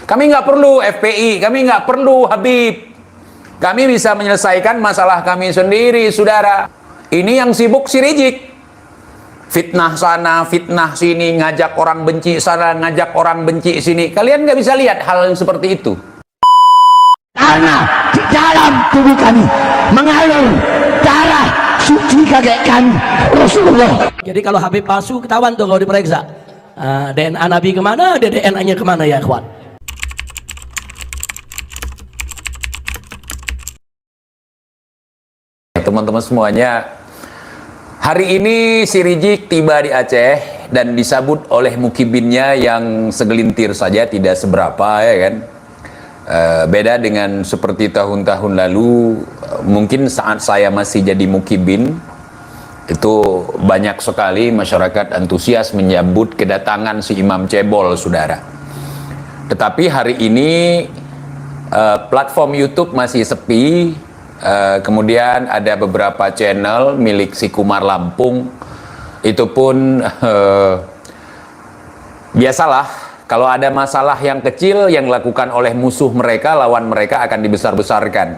Kami nggak perlu FPI, kami nggak perlu Habib. Kami bisa menyelesaikan masalah kami sendiri, saudara. Ini yang sibuk si Rizik. Fitnah sana, fitnah sini, ngajak orang benci sana, ngajak orang benci sini. Kalian nggak bisa lihat hal yang seperti itu. Karena di dalam tubuh kami mengalir darah suci kakek kami Rasulullah. Jadi kalau Habib palsu ketahuan tuh kalau diperiksa. DNA Nabi kemana, DNA-nya kemana ya kawan? Teman-teman semuanya, hari ini si Rizik tiba di Aceh dan disambut oleh mukibinnya yang segelintir saja, tidak seberapa, ya kan. Beda dengan seperti tahun-tahun lalu, mungkin saat saya masih jadi mukibin, itu banyak sekali masyarakat antusias menyambut kedatangan si Imam Cebol, saudara. Tetapi hari ini platform YouTube masih sepi. Kemudian ada beberapa channel milik si Kumar Lampung, itu pun biasalah, kalau ada masalah yang kecil yang dilakukan oleh musuh mereka, lawan mereka akan dibesar-besarkan.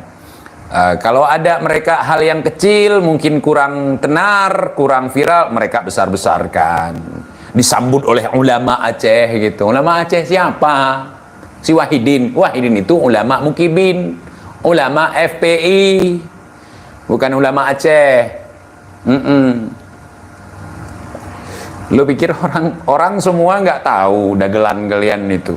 Kalau ada mereka hal yang kecil mungkin kurang tenar, kurang viral, mereka besar-besarkan. Disambut oleh ulama Aceh gitu. Ulama Aceh siapa? Si Wahidin. Wahidin itu ulama mukibin, ulama FPI, bukan ulama Aceh. Lu pikir orang semua nggak tahu dagelan kalian itu?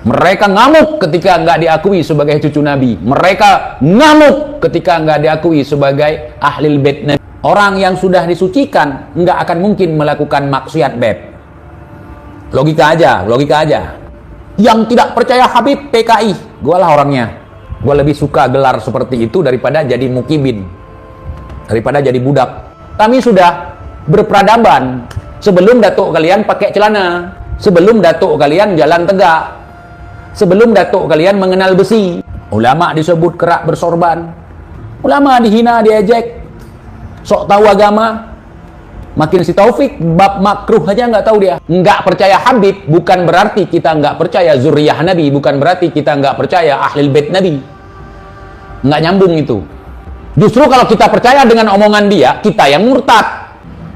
Mereka ngamuk ketika nggak diakui sebagai cucu Nabi. Mereka ngamuk ketika nggak diakui sebagai ahlil bait Nabi. Orang yang sudah disucikan nggak akan mungkin melakukan maksiat beb. Logika aja, logika aja. Yang tidak percaya Habib PKI, gua lah orangnya. Gua lebih suka gelar seperti itu daripada jadi mukibin, daripada jadi budak. Kami sudah berperadaban sebelum datuk kalian pakai celana, sebelum datuk kalian jalan tegak, sebelum datuk kalian mengenal besi. Ulama disebut kerak bersorban, ulama dihina, diejek, sok tahu agama. Makin si Taufik bab makruh aja nggak tahu dia. Nggak percaya Habib bukan berarti kita nggak percaya zuriyah Nabi, bukan berarti kita nggak percaya ahlil bait Nabi. Nggak nyambung itu. Justru kalau kita percaya dengan omongan dia, kita yang murtad.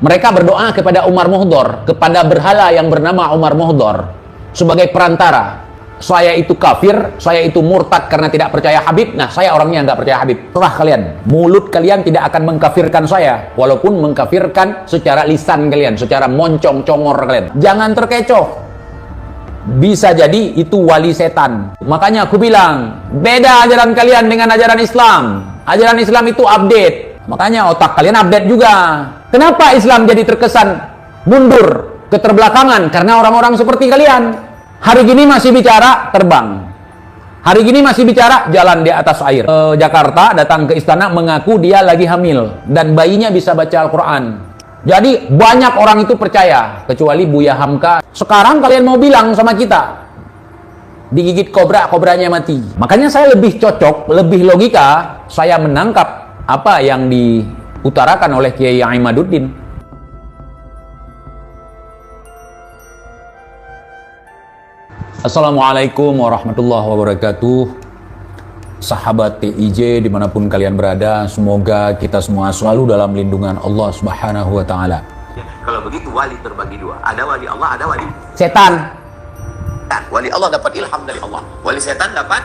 Mereka berdoa kepada Umar Mohdor, kepada berhala yang bernama Umar Mohdor sebagai perantara. Saya itu kafir, saya itu murtad karena tidak percaya Habib. Nah, saya orangnya nggak percaya Habib. Terserah kalian, mulut kalian tidak akan mengkafirkan saya, walaupun mengkafirkan secara lisan kalian, secara moncong congor kalian. Jangan terkecoh. Bisa jadi itu wali setan. Makanya aku bilang, beda ajaran kalian dengan ajaran Islam. Ajaran Islam itu update. Makanya otak kalian update juga. Kenapa Islam jadi terkesan mundur, keterbelakangan? Karena orang-orang seperti kalian. Hari gini masih bicara terbang. Hari gini masih bicara jalan di atas air. Jakarta datang ke istana mengaku dia lagi hamil dan bayinya bisa baca Al-Quran. Jadi banyak orang itu percaya, kecuali Buya Hamka. Sekarang kalian mau bilang sama kita, digigit kobra, kobranya mati. Makanya saya lebih cocok, lebih logika, saya menangkap apa yang diutarakan oleh Kiai Imaduddin. Assalamualaikum warahmatullahi wabarakatuh. Sahabat TIJ dimanapun kalian berada, semoga kita semua selalu dalam lindungan Allah Subhanahu wa Ta'ala. Kalau begitu wali terbagi dua, ada wali Allah, ada wali setan. Wali Allah dapat ilham dari Allah, wali setan dapat.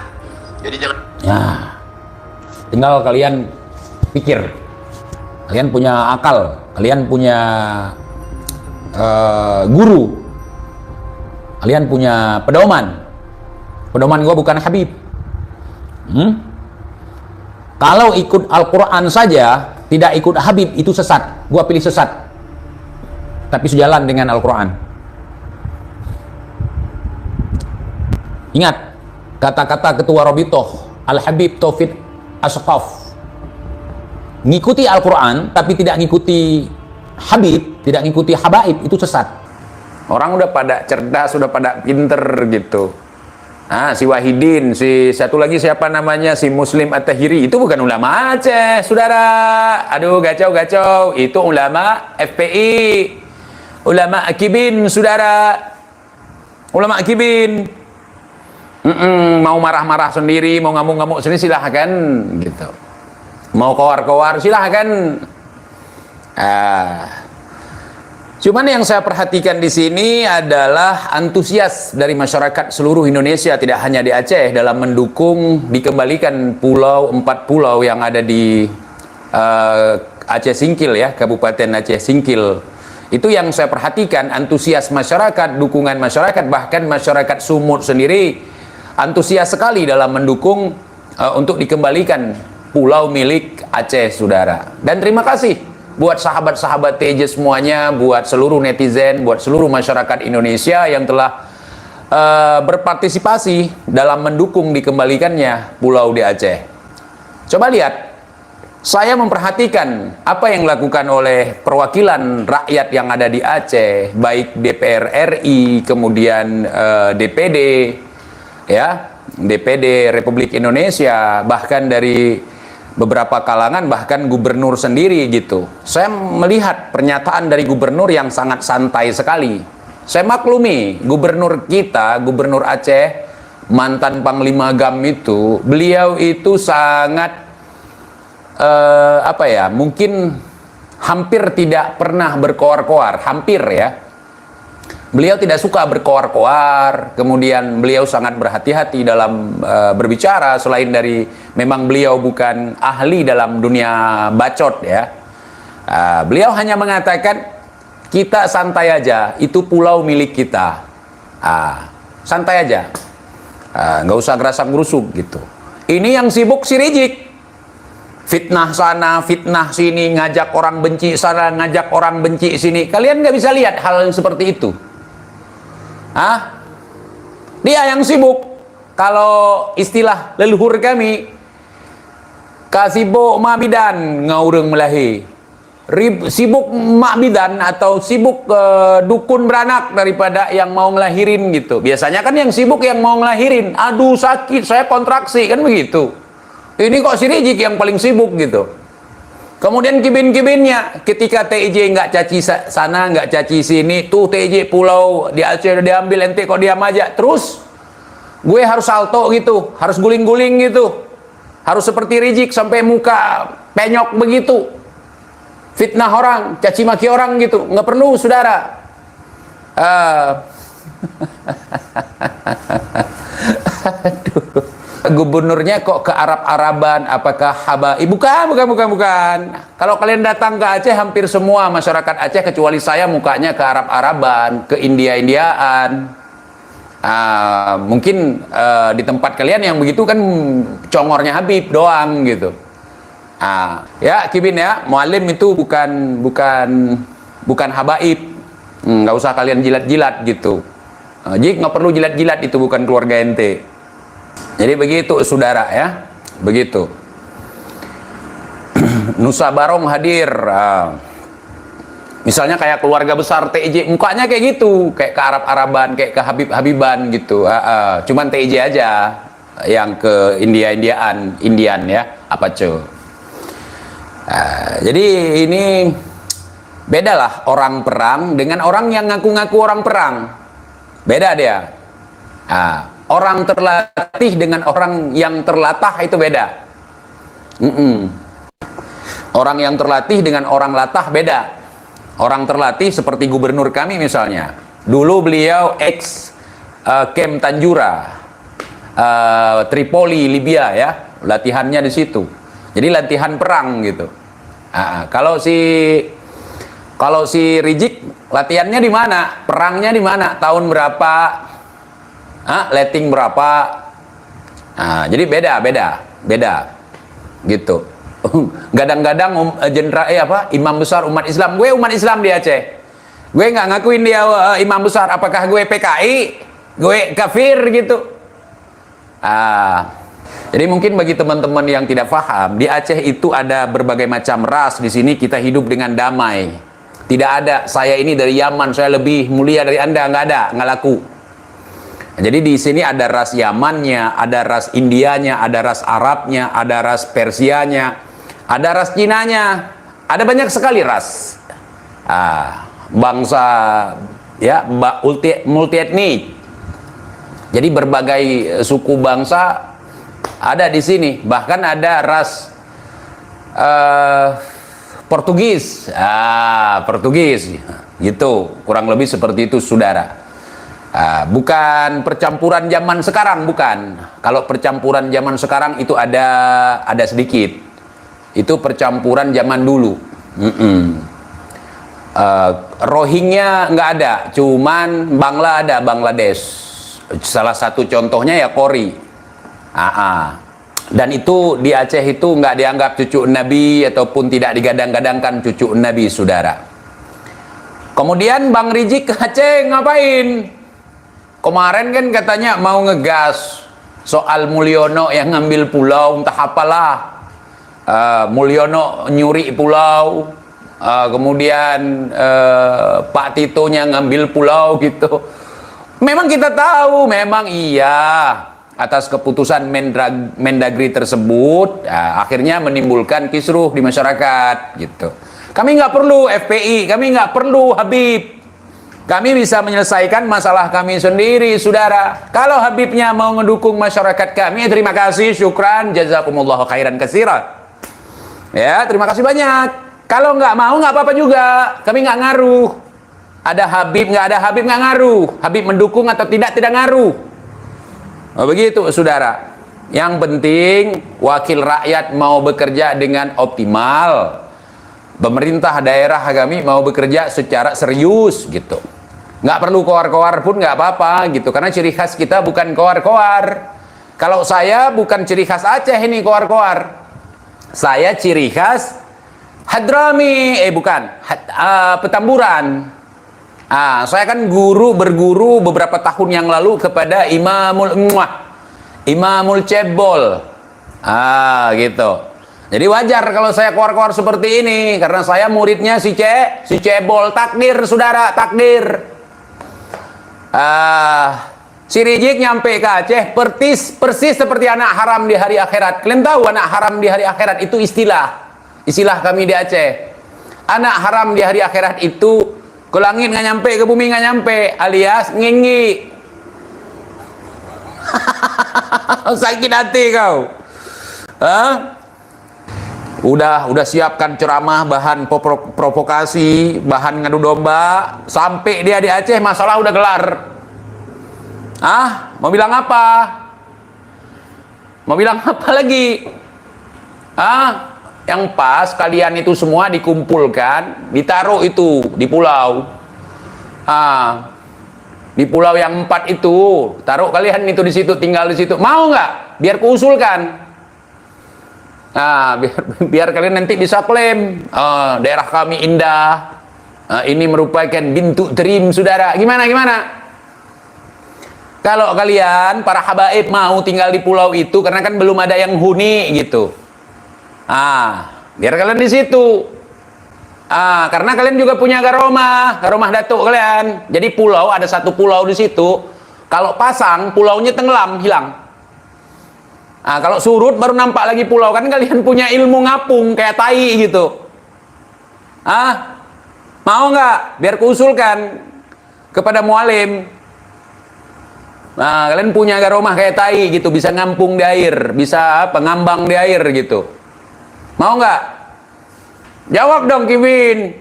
Jadi jangan. Ya, tinggal kalian pikir, kalian punya akal, kalian punya guru, kalian punya pedoman. Pedoman gua bukan Habib. Kalau ikut Al-Quran saja, tidak ikut Habib, itu sesat. Gua pilih sesat, tapi sejalan dengan Al-Quran. Ingat kata-kata ketua Robitoh Al-Habib Taufik Asqaf, ngikuti Al-Quran tapi tidak ngikuti Habib, tidak ngikuti Habaib, itu sesat. Orang udah pada cerdas, udah pada pinter gitu. Si Wahidin, si satu lagi siapa namanya, si Muslim At-Tahiri, itu bukan ulama Aceh, saudara. Aduh, gacau-gacau. Itu ulama FPI, ulama Akibin, saudara. Ulama Akibin. Mau marah-marah sendiri, mau ngamuk-ngamuk sendiri silahkan gitu. Mau kowar-kowar silahkan. Cuman yang saya perhatikan di sini adalah antusias dari masyarakat seluruh Indonesia, tidak hanya di Aceh, dalam mendukung dikembalikan 4 pulau yang ada di Aceh Singkil ya, Kabupaten Aceh Singkil. Itu yang saya perhatikan, antusias masyarakat, dukungan masyarakat, bahkan masyarakat Sumut sendiri antusias sekali dalam mendukung untuk dikembalikan pulau milik Aceh, saudara. Dan terima kasih buat sahabat-sahabat TJ semuanya, buat seluruh netizen, buat seluruh masyarakat Indonesia yang telah berpartisipasi dalam mendukung dikembalikannya pulau di Aceh. Coba lihat, saya memperhatikan apa yang dilakukan oleh perwakilan rakyat yang ada di Aceh, baik DPR RI, kemudian DPD, ya, DPD Republik Indonesia, bahkan dari beberapa kalangan, bahkan gubernur sendiri gitu. Saya melihat pernyataan dari gubernur yang sangat santai sekali. Saya maklumi gubernur kita, gubernur Aceh, mantan Panglima GAM itu, beliau itu sangat mungkin hampir tidak pernah berkoar-koar, hampir ya. Beliau tidak suka berkoar-koar, kemudian beliau sangat berhati-hati dalam berbicara, selain dari memang beliau bukan ahli dalam dunia bacot ya. Beliau hanya mengatakan, kita santai aja, itu pulau milik kita. Santai aja, nggak usah gerasak-gerusuk gitu. Ini yang sibuk si Rizik. Fitnah sana, fitnah sini, ngajak orang benci sana, ngajak orang benci sini. Kalian nggak bisa lihat hal yang seperti itu. Dia yang sibuk. Kalau istilah leluhur kami, kasibuk mabidan ngaureng melahi. Sibuk mabidan atau sibuk dukun beranak daripada yang mau ngelahirin gitu. Biasanya kan yang sibuk yang mau ngelahirin. Aduh sakit, saya kontraksi, kan begitu. Ini kok si Rizik yang paling sibuk gitu. Kemudian kibin-kibinnya, ketika TIJ nggak caci sana, nggak caci sini, tuh TIJ pulau di Aceh udah diambil, ente kok diam aja. Terus gue harus salto gitu, harus guling-guling gitu, harus seperti Rizik sampai muka penyok begitu, fitnah orang, caci maki orang gitu, nggak perlu, saudara. Gubernurnya kok ke Arab-Araban, apakah habai? Bukan. Kalau kalian datang ke Aceh, hampir semua masyarakat Aceh kecuali saya mukanya ke Arab-Araban, ke India-Indiaan. Mungkin di tempat kalian yang begitu kan congornya Habib doang gitu. Ya Kibin ya, mualim itu bukan habaib. Nggak usah kalian jilat-jilat gitu. Jik nggak perlu jilat-jilat, itu bukan keluarga ente. Jadi begitu saudara ya, begitu. Nusa Barong hadir, misalnya kayak keluarga besar TIJ, mukanya kayak gitu, kayak ke Arab-Araban, kayak ke Habib-Habiban gitu. Cuman TIJ aja yang ke Indian ya, apa cuy. Jadi ini bedalah orang perang dengan orang yang ngaku-ngaku orang perang, beda dia. Orang terlatih dengan orang yang terlatah itu beda. Orang yang terlatih dengan orang latah beda. Orang terlatih seperti gubernur kami misalnya. Dulu beliau Kem Tanjura, Tripoli, Libya ya. Latihannya di situ. Jadi latihan perang gitu. Kalau si Rizik latihannya di mana? Perangnya di mana? Tahun berapa? Letting berapa? Jadi beda gitu. Gadang-gadang imam besar umat Islam. Gue umat Islam di Aceh. Gue nggak ngakuin dia imam besar. Apakah gue PKI? Gue kafir gitu. Jadi mungkin bagi teman-teman yang tidak paham, di Aceh itu ada berbagai macam ras. Di sini kita hidup dengan damai. Tidak ada saya ini dari Yaman, saya lebih mulia dari Anda, nggak ada, nggak laku. Jadi di sini ada ras Yamannya, ada ras Indianya, ada ras Arabnya, ada ras Persianya, ada ras Cinanya, ada banyak sekali ras. Bangsa ya multi etnik. Jadi berbagai suku bangsa ada di sini. Bahkan ada ras Portugis. Portugis. Gitu. Kurang lebih seperti itu, saudara. Bukan percampuran zaman sekarang, bukan. Kalau percampuran zaman sekarang itu ada sedikit. Itu percampuran zaman dulu. Rohingya nggak ada, cuman Bangla ada, Bangladesh. Salah satu contohnya ya Kori. Dan itu di Aceh itu nggak dianggap cucu Nabi ataupun tidak digadang-gadangkan cucu Nabi, saudara. Kemudian Bang Rizik ke Aceh ngapain? Kemarin kan katanya mau ngegas soal Mulyono yang ngambil pulau, entah apalah. Mulyono nyuri pulau, kemudian Pak Titonya ngambil pulau gitu. Memang kita tahu, memang iya atas keputusan Mendagri tersebut, akhirnya menimbulkan kisruh di masyarakat gitu. Kami nggak perlu FPI, kami nggak perlu Habib. Kami bisa menyelesaikan masalah kami sendiri, saudara. Kalau Habibnya mau ngedukung masyarakat kami, terima kasih, syukran, jazakumullahu khairan katsiran. Ya, terima kasih banyak. Kalau nggak mau, nggak apa-apa juga. Kami nggak ngaruh. Ada Habib, nggak ada Habib, nggak ngaruh. Habib mendukung atau tidak ngaruh. Oh, begitu, saudara. Yang penting, wakil rakyat mau bekerja dengan optimal. Pemerintah daerah kami mau bekerja secara serius, gitu. Nggak perlu koar-koar pun nggak apa-apa, gitu. Karena ciri khas kita bukan koar-koar. Kalau saya bukan ciri khas Aceh ini koar-koar. Saya ciri khas Hadrami, Petamburan. Saya kan berguru beberapa tahun yang lalu kepada Imamul Cebol. Gitu. Jadi wajar kalau saya keluar-keluar seperti ini, karena saya muridnya si Cebol. Takdir, saudara, takdir. Si Rizik nyampe ke Aceh persis seperti anak haram di hari akhirat. Kalian tahu anak haram di hari akhirat itu istilah kami di Aceh. Anak haram di hari akhirat itu ke langit nggak nyampe, ke bumi nggak nyampe, alias ngingi. Sakit hati kau. Udah siapkan ceramah, bahan provokasi, bahan ngadu domba, sampai dia di Aceh masalah udah gelar. Mau bilang apa? Mau bilang apa lagi? Yang pas kalian itu semua dikumpulkan, ditaruh itu di pulau. Di pulau yang 4 itu, taruh kalian itu di situ, tinggal di situ. Mau nggak? Biar kuusulkan. Biar kalian nanti bisa klaim, daerah kami indah. Ini merupakan bentuk dream, saudara. Gimana? Kalau kalian para habaib mau tinggal di pulau itu, karena kan belum ada yang huni gitu. Biar kalian di situ. Karena kalian juga punya garomah datuk kalian. Jadi pulau, ada satu pulau di situ. Kalau pasang, pulaunya tenggelam, hilang. Kalau surut baru nampak lagi pulau. Kan kalian punya ilmu ngapung kayak tai gitu. Mau nggak? Biar kuusulkan kepada mualim. Kalian punya garomah kayak tai gitu, bisa ngampung di air, bisa ngambang di air gitu. Mau nggak? Jawab dong, Kevin.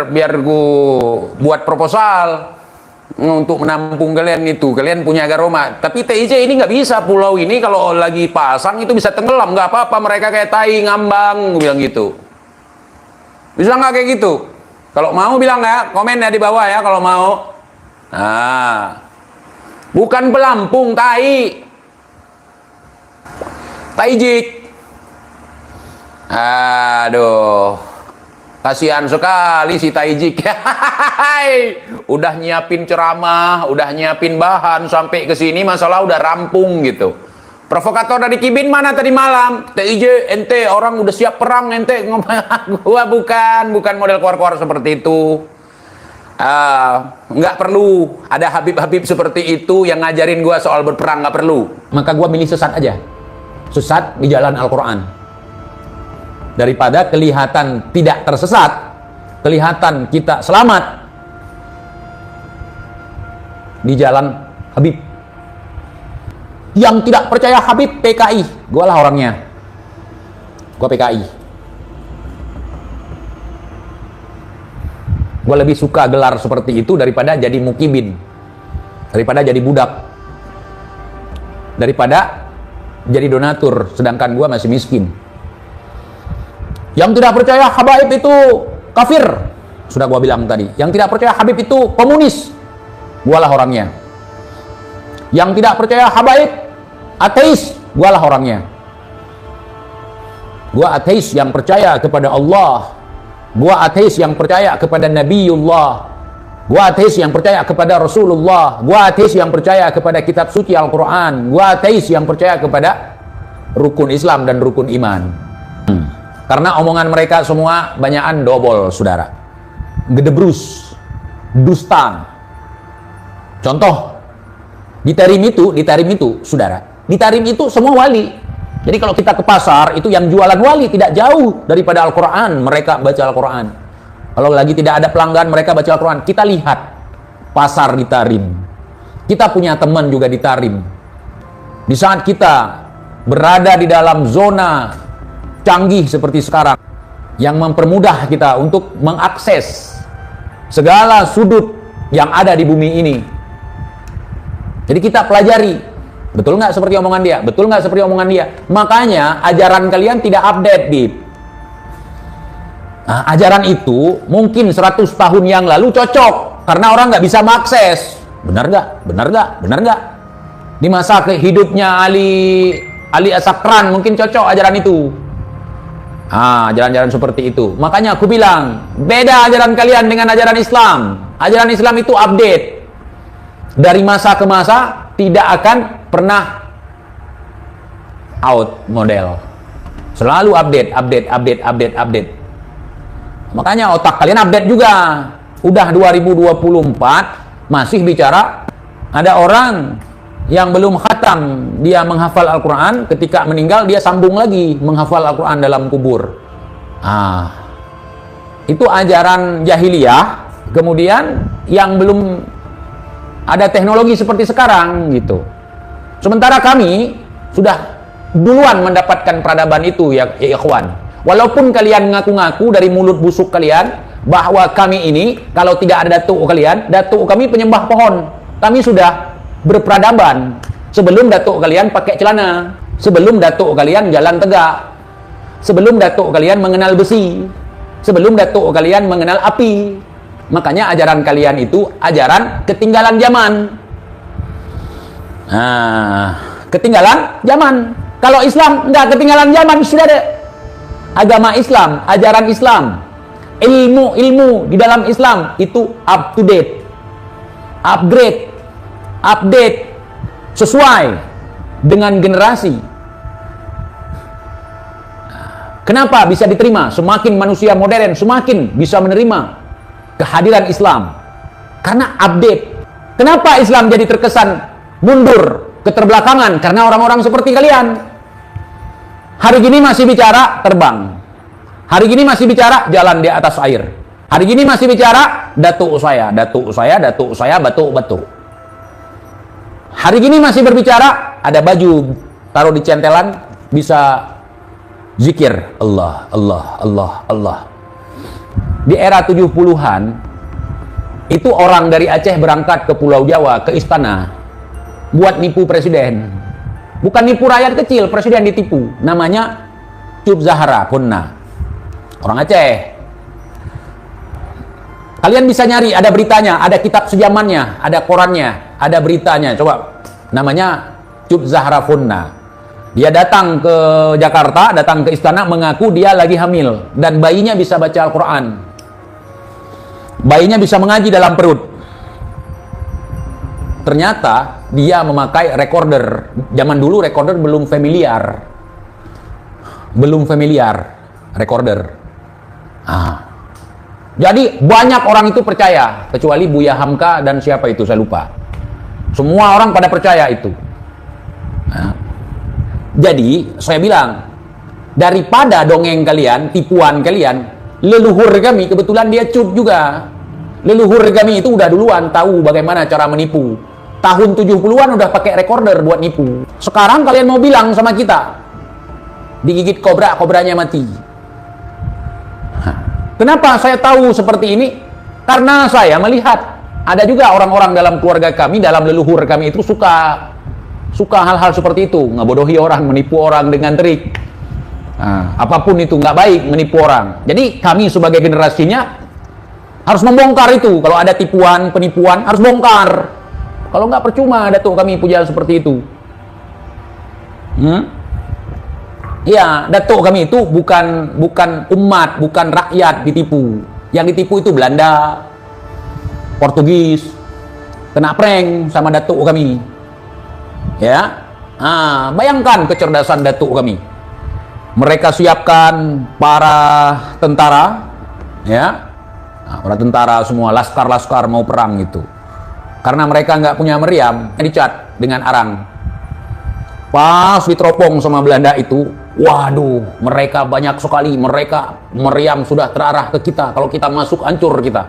Biar gue buat proposal untuk menampung kalian itu. Kalian punya garoma. Tapi TIJ ini nggak bisa, pulau ini kalau lagi pasang itu bisa tenggelam. Nggak apa-apa, mereka kayak tai ngambang, gue bilang gitu. Bisa nggak kayak gitu? Kalau mau bilang ya, komen ya di bawah ya kalau mau. Bukan pelampung, tai. Taijik. Aduh, kasihan sekali si Taijik. Udah nyiapin ceramah, udah nyiapin bahan, sampai ke sini masalah udah rampung gitu. Provokator dari Kibin mana tadi malam? TIJ, ente orang udah siap perang, ente ngomong. Gua bukan model keluar-keluar seperti itu. Nggak perlu ada Habib-Habib seperti itu yang ngajarin gua soal berperang, nggak perlu. Maka gua milih sesat aja. Sesat di jalan Al-Quran, daripada kelihatan tidak tersesat, kelihatan kita selamat. di jalan Habib. Yang tidak percaya Habib PKI, gue lah orangnya. Gue PKI. Gue lebih suka gelar seperti itu daripada jadi mukibin, daripada jadi budak, daripada jadi donatur, sedangkan gue masih miskin. Yang tidak percaya Habib itu kafir, sudah gue bilang tadi. Yang tidak percaya Habib itu komunis, gue lah orangnya. Yang tidak percaya Habib ateis, gue lah orangnya. Gue ateis yang percaya kepada Allah. Gue ateis yang percaya kepada Nabiullah. Gue ateis yang percaya kepada Rasulullah. Gue ateis yang percaya kepada kitab suci Al-Quran. Gue ateis yang percaya kepada rukun Islam dan rukun iman. Karena omongan mereka semua banyakan dobol, saudara. Gedebrus, dusta. Contoh, di Tarim itu, saudara. Di Tarim itu semua wali. Jadi kalau kita ke pasar, itu yang jualan wali tidak jauh daripada Al-Quran. Mereka baca Al-Quran. Kalau lagi tidak ada pelanggan, mereka baca Al-Quran. Kita lihat pasar di Tarim. Kita punya teman juga di Tarim. Di saat kita berada di dalam zona canggih seperti sekarang, yang mempermudah kita untuk mengakses segala sudut yang ada di bumi ini. Jadi kita pelajari. Betul nggak seperti omongan dia? Betul nggak seperti omongan dia? Makanya ajaran kalian tidak update, Bib. Nah, ajaran itu mungkin 100 tahun yang lalu cocok karena orang nggak bisa mengakses. Benar nggak? Benar nggak? Benar nggak? Di masa hidupnya Ali Asakran mungkin cocok ajaran itu. Ajaran-ajaran seperti itu. Makanya aku bilang, beda ajaran kalian dengan ajaran Islam. Ajaran Islam itu update. Dari masa ke masa tidak akan pernah out model. Selalu update. Makanya otak kalian update juga. Udah 2024 masih bicara ada orang yang belum khatam, dia menghafal Al-Quran, ketika meninggal dia sambung lagi menghafal Al-Quran dalam kubur. Itu ajaran jahiliyah. Kemudian yang belum ada teknologi seperti sekarang gitu. Sementara kami sudah duluan mendapatkan peradaban itu ya ikhwan. Walaupun kalian ngaku-ngaku dari mulut busuk kalian bahwa kami ini kalau tidak ada datuk kalian, datuk kami penyembah pohon. Kami sudah berperadaban sebelum datuk kalian pakai celana, sebelum datuk kalian jalan tegak, sebelum datuk kalian mengenal besi, sebelum datuk kalian mengenal api. Makanya ajaran kalian itu ajaran ketinggalan zaman. Ketinggalan zaman. Kalau Islam enggak ketinggalan zaman, sudah ada agama Islam, ajaran Islam, ilmu di dalam Islam itu up to date, update sesuai dengan generasi. Kenapa bisa diterima? Semakin manusia modern, semakin bisa menerima kehadiran Islam. Karena update. Kenapa Islam jadi terkesan mundur, keterbelakangan? Karena orang-orang seperti kalian. Hari gini masih bicara terbang. Hari gini masih bicara jalan di atas air. Hari gini masih bicara datuk saya, batuk. Hari gini masih berbicara ada baju taruh di centelan bisa zikir Allah. Di era 70-an itu orang dari Aceh berangkat ke Pulau Jawa, ke istana buat nipu presiden. Bukan nipu rakyat kecil, presiden ditipu. Namanya Cub Zahra Punna, orang Aceh. Kalian bisa nyari, ada beritanya, ada kitab sejamannya, ada korannya, ada beritanya. Coba, namanya Cub Zahra Punna. Dia datang ke Jakarta, datang ke istana, mengaku dia lagi hamil dan bayinya bisa baca Al-Quran. Bayinya bisa mengaji dalam perut. Ternyata dia memakai recorder. Zaman dulu recorder belum familiar. Recorder. Jadi banyak orang itu percaya, kecuali Buya Hamka dan siapa itu saya lupa. Semua orang pada percaya itu. Jadi saya bilang, daripada dongeng kalian, tipuan kalian, leluhur kami, kebetulan dia cut juga. Leluhur kami itu udah duluan tahu bagaimana cara menipu. tahun 70-an udah pakai recorder buat nipu. Sekarang kalian mau bilang sama kita, digigit kobra, kobranya mati. Kenapa saya tahu seperti ini? Karena saya melihat ada juga orang-orang dalam keluarga kami, dalam leluhur kami itu suka hal-hal seperti itu, ngebodohi orang, menipu orang dengan trik. Apapun itu nggak baik menipu orang. Jadi kami sebagai generasinya harus membongkar itu. Kalau ada tipuan, penipuan harus bongkar. Kalau nggak percuma Datuk kami puja seperti itu. Ya, Datuk kami itu bukan umat, bukan rakyat ditipu. Yang ditipu itu Belanda, Portugis, kena prank sama Datuk kami. Ya, bayangkan kecerdasan Datuk kami. Mereka siapkan para tentara, ya, para tentara semua, laskar-laskar mau perang itu. Karena mereka nggak punya meriam, dicat dengan arang. Pas diteropong sama Belanda itu, waduh, mereka banyak sekali, meriam sudah terarah ke kita. Kalau kita masuk, hancur kita.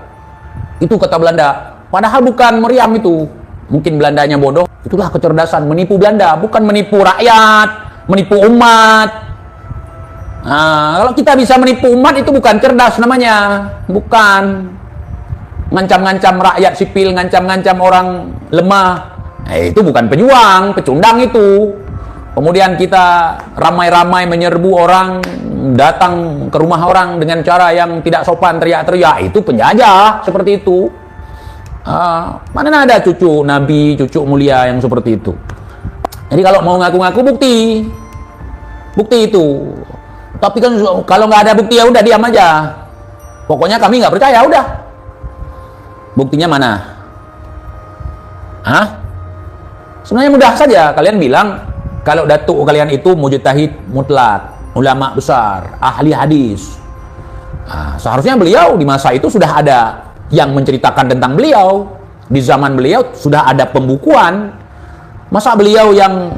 Itu kata Belanda. Padahal bukan meriam itu. Mungkin Belandanya bodoh. Itulah kecerdasan, menipu Belanda, bukan menipu rakyat, menipu umat. Kalau kita bisa menipu umat itu bukan cerdas namanya, bukan ngancam-ngancam rakyat sipil, ngancam-ngancam orang lemah. Itu bukan pejuang, pecundang itu. Kemudian kita ramai-ramai menyerbu orang, datang ke rumah orang dengan cara yang tidak sopan, teriak-teriak, itu penjajah seperti itu. Mana ada cucu Nabi, cucu mulia yang seperti itu. Jadi kalau mau ngaku-ngaku bukti itu. Tapi kan kalau nggak ada bukti ya udah diam aja. Pokoknya kami nggak percaya, udah. Buktinya mana? Sebenarnya mudah saja. Kalian bilang kalau datuk kalian itu mujtahid mutlak, ulama besar, ahli hadis. Seharusnya beliau di masa itu sudah ada yang menceritakan tentang beliau. Di zaman beliau sudah ada pembukuan. Masa beliau yang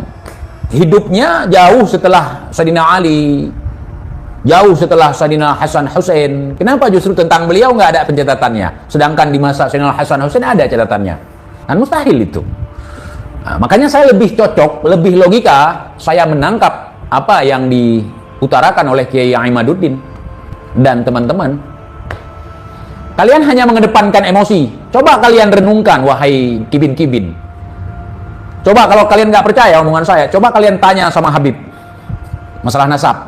hidupnya jauh setelah Sayyidina Ali, jauh setelah Sayyidina Hasan Hussein, kenapa justru tentang beliau nggak ada pencatatannya? Sedangkan di masa Sayyidina Hasan Hussein ada catatannya. Kan mustahil itu. Makanya saya lebih cocok, lebih logika, saya menangkap apa yang diutarakan oleh Kiai Imaduddin dan teman-teman. Kalian hanya mengedepankan emosi. Coba kalian renungkan, wahai kibin-kibin. Coba kalau kalian nggak percaya omongan saya, coba kalian tanya sama Habib masalah nasab.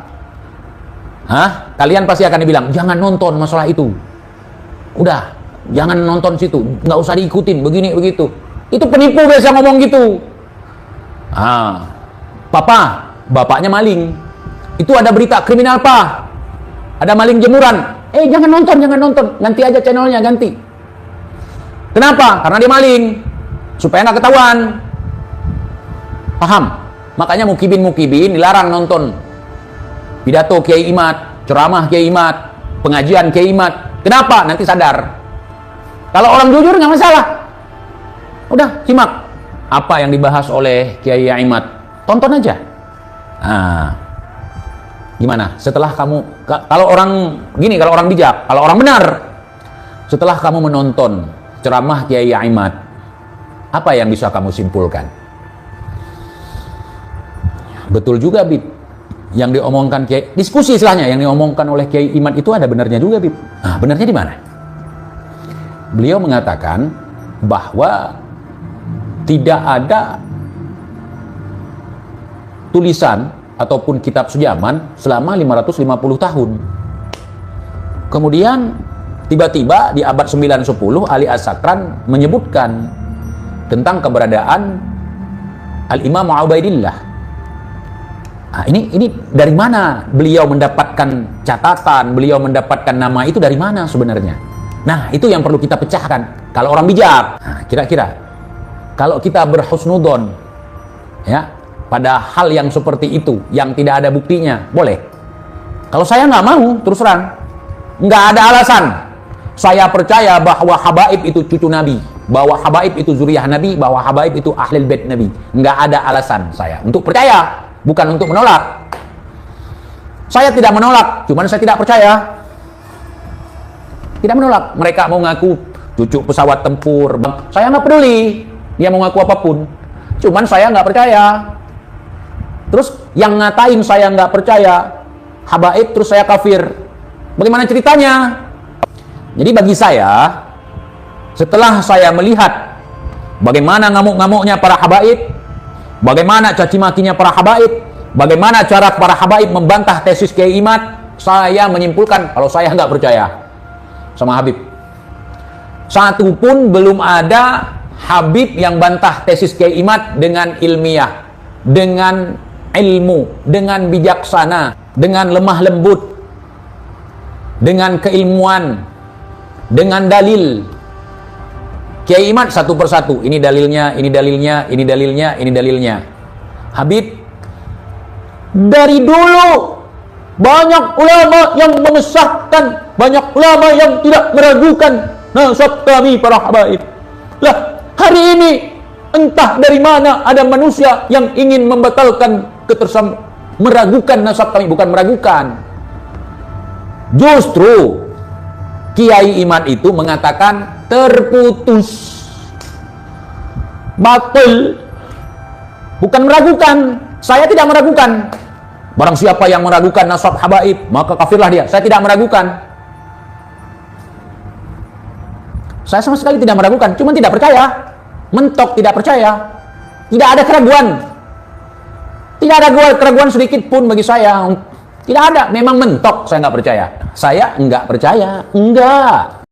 Kalian pasti akan dibilang, jangan nonton masalah itu. Udah, jangan nonton situ, nggak usah diikutin, begini begitu. Itu penipu biasa ngomong gitu. Bapaknya maling. Itu ada berita kriminal Pak. Ada maling jemuran. Jangan nonton. Ganti aja channelnya, ganti. Kenapa? Karena dia maling. Supaya nggak ketahuan. Paham? Makanya mukibin dilarang nonton pidato Kiai Imad, ceramah Kiai Imad, pengajian Kiai Imad. Kenapa? Nanti sadar. Kalau orang jujur nggak masalah. Udah, simak apa yang dibahas oleh Kiai Imad. Tonton aja. Gimana? Setelah kamu, kalau orang gini, kalau orang bijak, kalau orang benar, setelah kamu menonton ceramah Kiai Imad, apa yang bisa kamu simpulkan? Betul juga, Bib. Yang diomongkan Kiai, diskusi istilahnya, yang diomongkan oleh Kiai Imad itu ada benarnya juga, Bib. Benarnya di mana? Beliau mengatakan bahwa tidak ada tulisan ataupun kitab sejaman selama 550 tahun. Kemudian tiba-tiba di abad 9-10 Ali As-Sakran menyebutkan tentang keberadaan Al-Imam Ubaidillah. Ini dari mana beliau mendapatkan catatan, beliau mendapatkan nama itu dari mana sebenarnya? Nah, itu yang perlu kita pecahkan. Kalau orang bijak, kira-kira kalau kita berhusnudon, ya, pada hal yang seperti itu, yang tidak ada buktinya, boleh. Kalau saya nggak mau, terus terang, nggak ada alasan. Saya percaya bahwa habaib itu cucu Nabi, bahwa habaib itu zuriyah Nabi, bahwa habaib itu ahlul bait Nabi. Nggak ada alasan saya untuk percaya, bukan untuk menolak. Saya tidak menolak, cuman saya tidak percaya. Tidak menolak. Mereka mau ngaku cucu pesawat tempur, saya nggak peduli. dia mau ngaku apapun. Cuman saya nggak percaya. Terus yang ngatain saya nggak percaya, habaib, terus saya kafir. Bagaimana ceritanya? Jadi bagi saya, setelah saya melihat bagaimana ngamuk-ngamuknya para habaib, bagaimana caci makinya para habaib, bagaimana cara para habaib membantah tesis Kiai Imad, saya menyimpulkan kalau saya nggak percaya sama Habib. Satu pun belum ada Habib yang bantah tesis Kiai Imad dengan ilmiah, dengan ilmu, dengan bijaksana, dengan lemah lembut, dengan keilmuan, dengan dalil. Kiai Imad satu persatu, ini dalilnya, ini dalilnya, ini dalilnya, ini dalilnya. Habib dari dulu banyak ulama yang mengesahkan, banyak ulama yang tidak meragukan nasab kami para habaib. Lah, hari ini entah dari mana ada manusia yang ingin membatalkan meragukan nasab kami, bukan meragukan. Justru Kiai Imad itu mengatakan terputus, batil, bukan meragukan. Saya tidak meragukan. Barang siapa yang meragukan nasab habaib, maka kafirlah dia. Saya tidak meragukan. Saya sama sekali tidak meragukan, cuma tidak percaya. Mentok tidak percaya. Tidak ada keraguan. Tidak ada keraguan sedikit pun bagi saya. Tidak ada, memang mentok saya nggak percaya. Saya nggak percaya, enggak.